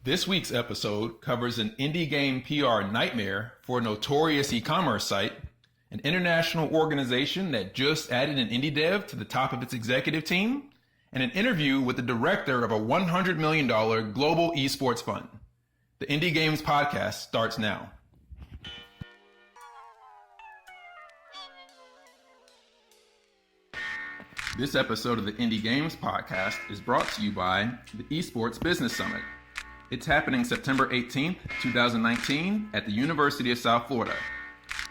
This week's episode covers an indie game PR nightmare for a notorious e-commerce site, an international organization that just added an indie dev to the top of its executive team, and an interview with the director of a $100 million global esports fund. The Indie Games podcast starts now. This episode of the Indie Games podcast is brought to you by the Esports Business Summit. It's happening September 18th, 2019 at the University of South Florida.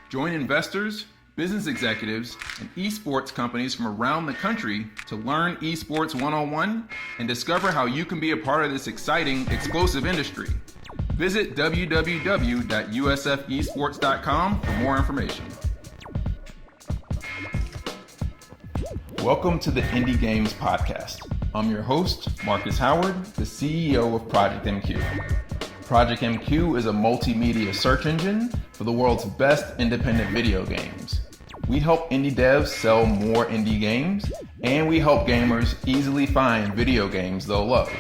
Join investors, business executives, and esports companies from around the country to learn esports 101 and discover how you can be a part of this exciting, explosive industry. Visit www.usfesports.com for more information. Welcome to the Indie Games podcast. I'm your host, Marcus Howard, the CEO of ProjectMQ. ProjectMQ is a multimedia search engine for the world's best independent video games. We help indie devs sell more indie games, and we help gamers easily find video games they'll love.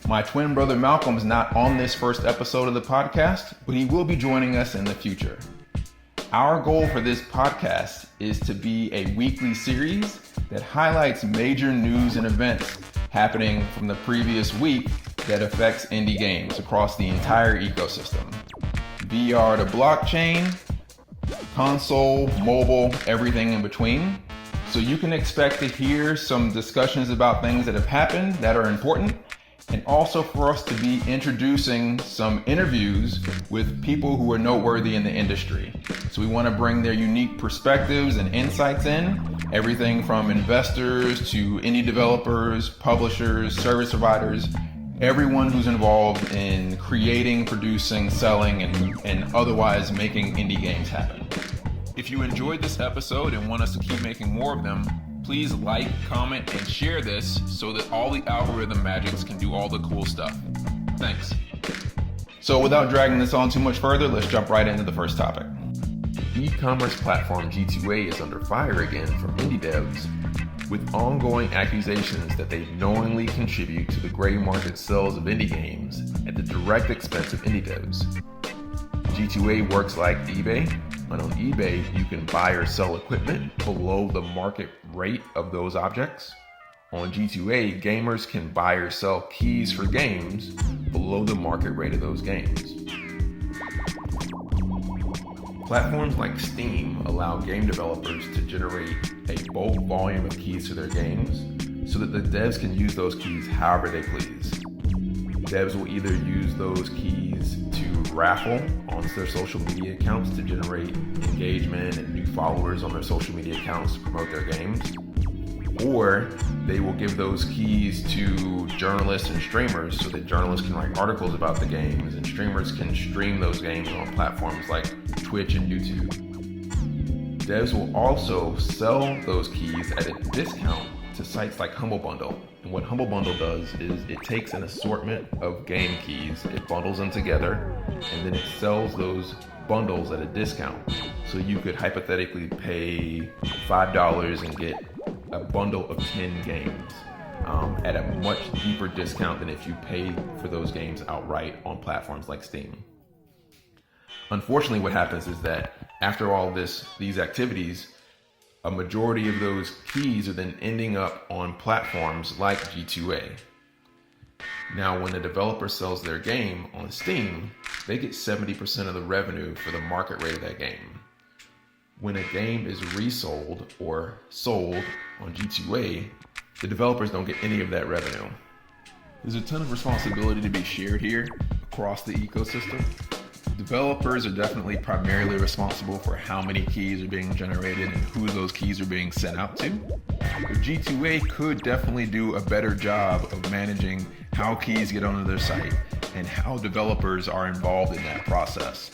My twin brother Malcolm is not on this first episode of the podcast, but he will be joining us in the future. Our goal for this podcast is to be a weekly series that highlights major news and events happening from the previous week that affects indie games across the entire ecosystem. VR to blockchain, console, mobile, everything in between. So you can expect to hear some discussions about things that have happened that are important, and also for us to be introducing some interviews with people who are noteworthy in the industry. So we want to bring their unique perspectives and insights in, everything from investors to indie developers, publishers, service providers, everyone who's involved in creating, producing, selling, and otherwise making indie games happen. If you enjoyed this episode and want us to keep making more of them, please like, comment, and share this so that all the algorithm magics can do all the cool stuff. Thanks. So without dragging this on too much further, let's jump right into the first topic. E-commerce platform G2A is under fire again from indie devs, with ongoing accusations that they knowingly contribute to the gray market sales of indie games at the direct expense of indie devs. G2A works like eBay, and on eBay you can buy or sell equipment below the market rate of those objects. On G2A, gamers can buy or sell keys for games below the market rate of those games. Platforms like Steam allow game developers to generate a bulk volume of keys to their games so that the devs can use those keys however they please. Devs will either use those keys to raffle onto their social media accounts to generate engagement and new followers on their social media accounts to promote their games, or they will give those keys to journalists and streamers so that journalists can write articles about the games and streamers can stream those games on platforms like Twitch and YouTube. Devs will also sell those keys at a discount to sites like Humble Bundle. And what Humble Bundle does is it takes an assortment of game keys, it bundles them together, and then it sells those bundles at a discount. So you could hypothetically pay $5 and get a bundle of 10 games at a much deeper discount than if you paid for those games outright on platforms like Steam. Unfortunately, what happens is that after all these activities, a majority of those keys are then ending up on platforms like G2A. Now, when a developer sells their game on Steam, they get 70% of the revenue for the market rate of that game. When a game is resold or sold on G2A, the developers don't get any of that revenue. There's a ton of responsibility to be shared here across the ecosystem. Developers are definitely primarily responsible for how many keys are being generated and who those keys are being sent out to. But G2A could definitely do a better job of managing how keys get onto their site and how developers are involved in that process.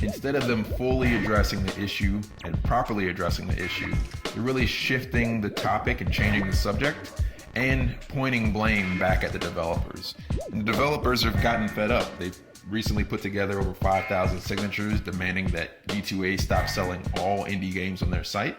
Instead of them fully addressing the issue and properly addressing the issue, they're really shifting the topic and changing the subject and pointing blame back at the developers. And the developers have gotten fed up. They've recently put together over 5,000 signatures demanding that G2A stop selling all indie games on their site.